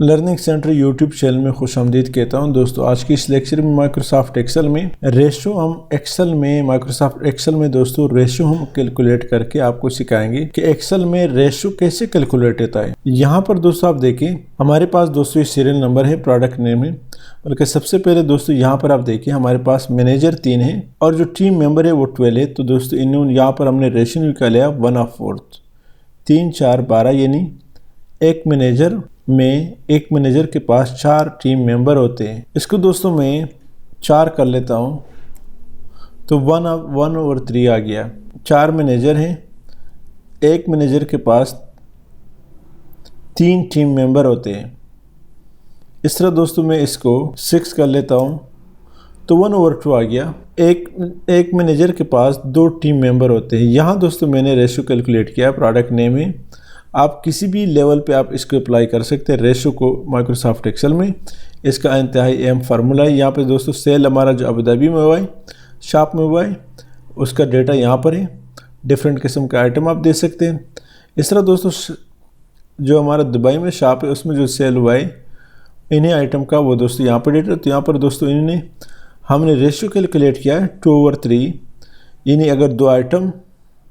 Learning centre YouTube channel में खुशामदीद कहता हूं। दोस्तों आज की इस लेक्चर में माइक्रोसॉफ्ट एक्सेल में रेशो माइक्रोसॉफ्ट एक्सेल में दोस्तों रेशो हम कैलकुलेट करके आपको सिखाएंगे कि एक्सेल में रेशो कैसे कैलकुलेट होता है। यहाँ पर दोस्तों आप देखिए हमारे पास दोस्तों ये सीरियल नंबर है, प्रोडक्ट नेम है। बल्कि सबसे पहले दोस्तों यहाँ पर आप देखिए हमारे पास मैनेजर 3 है और जो टीम मेंबर है वो 12 है। तो दोस्तों इन्होंने यहाँ पर हमने रेशो निकाला 1/4, 3 4 12, यानी एक मैनेजर के पास 4 टीम मेंबर होते हैं। इसको दोस्तों मैं 4 कर लेता हूँ तो 1/3 आ गया। 4 मैनेजर हैं, एक मैनेजर के पास 3 टीम मेंबर होते हैं। इस तरह दोस्तों मैं इसको 6 कर लेता हूँ तो 1/2 आ गया। एक मैनेजर के पास 2 टीम मेंबर होते हैं। यहाँ दोस्तों मैंने रेशो कैलकुलेट किया, प्रोडक्ट नेम है। आप किसी भी लेवल पे आप इसको अप्लाई कर सकते हैं रेशो को माइक्रोसॉफ्ट एक्सेल में। इसका इंतहाई अहम फार्मूला है। यहाँ पे दोस्तों सेल हमारा जो अबू धाबी में हुआ है, शॉप में हुआ है, उसका डेटा यहाँ पर है। डिफरेंट किस्म का आइटम आप दे सकते हैं। इस तरह दोस्तों जो हमारा दुबई में शॉप है उसमें जो सेल हुआ है इन्हीं आइटम का वो दोस्तों यहाँ पर डेटा। तो यहाँ पर दोस्तों हमने रेशो कैलकुलेट किया है 2/3, यानी अगर 2 आइटम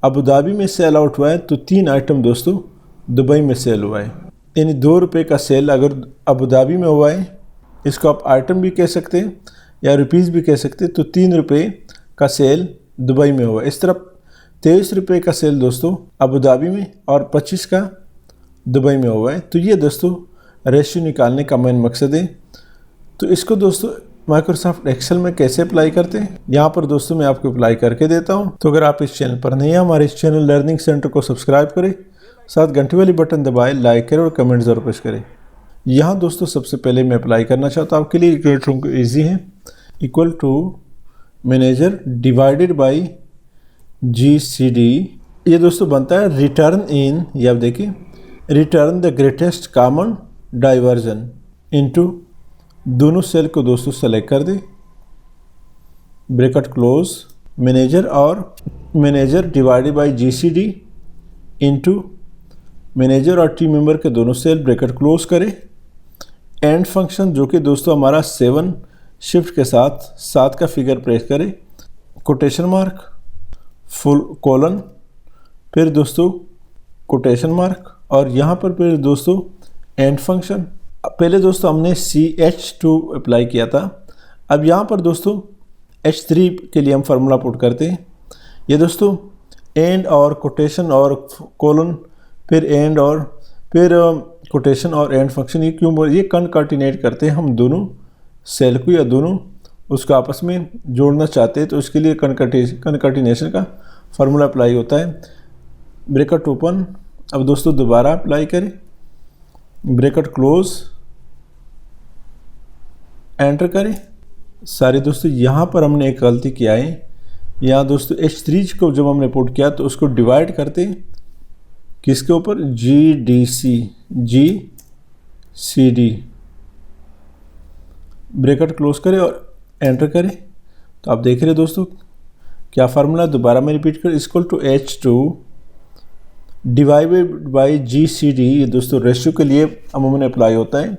अबू धाबी में सेल आउट हुआ है तो 3 आइटम दोस्तों दुबई में सेल हुआ है। यानी 2 रुपये का सेल अगर अबू धाबी में हुआ है, इसको आप आइटम भी कह सकते हैं या रुपीज़ भी कह सकते हैं, तो 3 रुपये का सेल दुबई में हुआ है। इस तरफ 23 रुपये का सेल दोस्तों अबू धाबी में और 25 का दुबई में हुआ है। तो ये दोस्तों रेशियो निकालने का मेन मकसद है। तो इसको दोस्तों माइक्रोसॉफ्ट एक्सेल में कैसे अप्लाई करते हैं, यहाँ पर दोस्तों मैं आपको अप्लाई करके देता हूँ। तो अगर आप इस चैनल पर नहीं हैं, हमारे इस चैनल लर्निंग सेंटर को सब्सक्राइब करें, साथ घंटी वाली बटन दबाएं, लाइक करें और कमेंट ज़रूर पेश करें। यहाँ दोस्तों सबसे पहले मैं अप्लाई करना चाहता हूँ, आपके लिए इक्वेशन ईजी है। Equal to manager divided by GCD, ये दोस्तों बनता है रिटर्न इन, ये आप देखिए return the greatest common divisor into, दोनों सेल को दोस्तों सेलेक्ट कर दे, bracket close, manager divided by GCD into manager और टीम मेंबर के दोनों सेल, ब्रैकेट क्लोज करें। एंड फंक्शन जो कि दोस्तों हमारा 7 शिफ्ट के साथ 7 का फिगर प्रेस करें, कोटेशन मार्क, फुल कोलन, फिर दोस्तों कोटेशन मार्क, और यहाँ पर फिर दोस्तों एंड फंक्शन। पहले दोस्तों हमने CH2 अप्लाई किया था, अब यहाँ पर दोस्तों H3 के लिए हम फार्मूला पुट करते हैं। ये दोस्तों एंड और कोटेशन और कोलन, फिर एंड और फिर कोटेशन और एंड फंक्शन, ये क्यों ये कनकार्टिनेट करते हैं। हम दोनों सेल को या दोनों उसको आपस में जोड़ना चाहते हैं, तो उसके लिए कनकार्टिनेशन का फार्मूला अप्लाई होता है। ब्रैकेट ओपन, अब दोस्तों दोबारा अप्लाई करें, ब्रैकेट क्लोज, एंटर करें सारे। दोस्तों यहाँ पर हमने एक गलती किया है। यहाँ दोस्तों H3 को जब हमने पुट किया तो उसको डिवाइड करते हैं किसके ऊपर, GCD, ब्रैकेट क्लोज करें और एंटर करें। तो आप देख रहे हैं दोस्तों क्या फार्मूला, दोबारा मैं रिपीट करें, equal to H2 divided by GCD, ये दोस्तों रेशियो के लिए अमूमन अप्लाई होता है।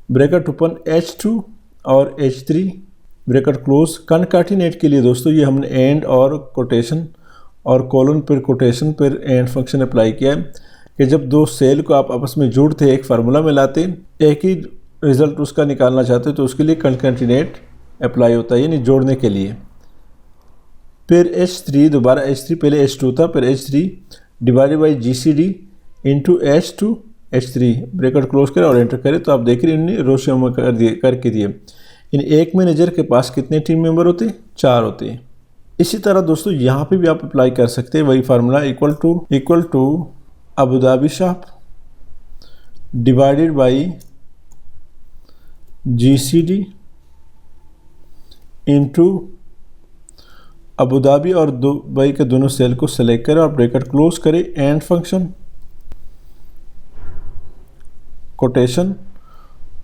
ब्रैकेट ओपन H2 और H3, ब्रैकेट क्लोज, कनकार्टिनेट के लिए दोस्तों ये हमने एंड और कोटेशन और कोलन पर कोटेशन पर एंड फंक्शन अप्लाई किया है कि जब 2 सेल को आप आपस में जोड़ते एक फार्मूला में लाते, एक ही रिजल्ट उसका निकालना चाहते तो उसके लिए कनकार्टिनेट अप्लाई होता है, यानी जोड़ने के लिए। फिर H3, दोबारा H3, पहले H2 था, फिर H3 divided by GCD into H3, bracket close करें और एंटर करें। तो आप देख रहे हैं रेशियो करके दिए। यानी एक मैनेजर के पास कितने टीम मेंबर होते हैं, 4 होते हैं। इसी तरह दोस्तों यहाँ पे भी आप अप्लाई कर सकते हैं वही formula, equal to Abu Dhabi shop divided by GCD into Abu Dhabi और दुबई के दोनों सेल को सेलेक्ट करें और ब्रैकेट क्लोज करें, एंड फंक्शन, कोटेशन,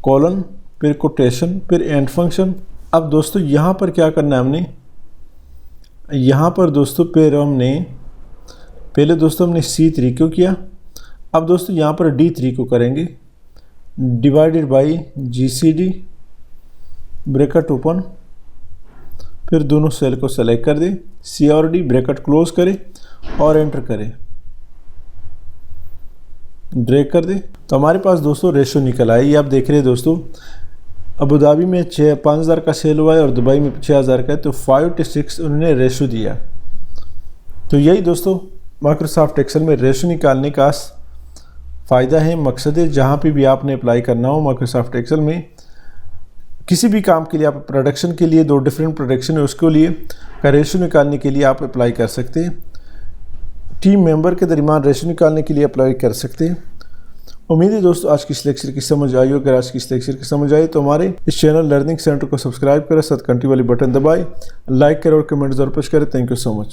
कोलन, फिर कोटेशन, फिर एंड फंक्शन। अब दोस्तों यहाँ पर क्या करना है हमने, यहाँ पर दोस्तों पहले दोस्तों हमने C3 को किया, अब दोस्तों यहाँ पर D3 को करेंगे, divided by GCD bracket open, फिर दोनों सेल को सेलेक्ट कर दें, CRD ब्रैकेट क्लोज करें और एंटर करें, ड्रैग कर दें। तो हमारे पास दोस्तों रेशो निकल आया। ये आप देख रहे हैं दोस्तों, अबू धाबी में 5,000 का सेल हुआ है और दुबई में 6,000 का है, तो 5:6 उन्होंने रेशो दिया। तो यही दोस्तों माइक्रोसॉफ्ट एक्सेल में रेशो निकालने का फ़ायदा है, मकसद है। जहाँ पे भी आपने अप्लाई करना हो माइक्रोसॉफ्ट एक्सेल में, किसी भी काम के लिए, आप प्रोडक्शन के लिए 2 डिफरेंट प्रोडक्शन है उसके लिए का रेशो निकालने के लिए आप अप्लाई कर सकते हैं। टीम मेंबर के दरमियान रेशो निकालने के लिए अप्लाई कर सकते हैं। उम्मीद है दोस्तों आज की इस लेक्चर की समझ आई हो। अगर आज की इस लेक्चर की समझ आई तो हमारे इस चैनल लर्निंग सेंटर को सब्सक्राइब करें, साथ घंटी वाली बटन दबाएं, लाइक करें और कमेंट जरूर पेश करें। Thank you so much.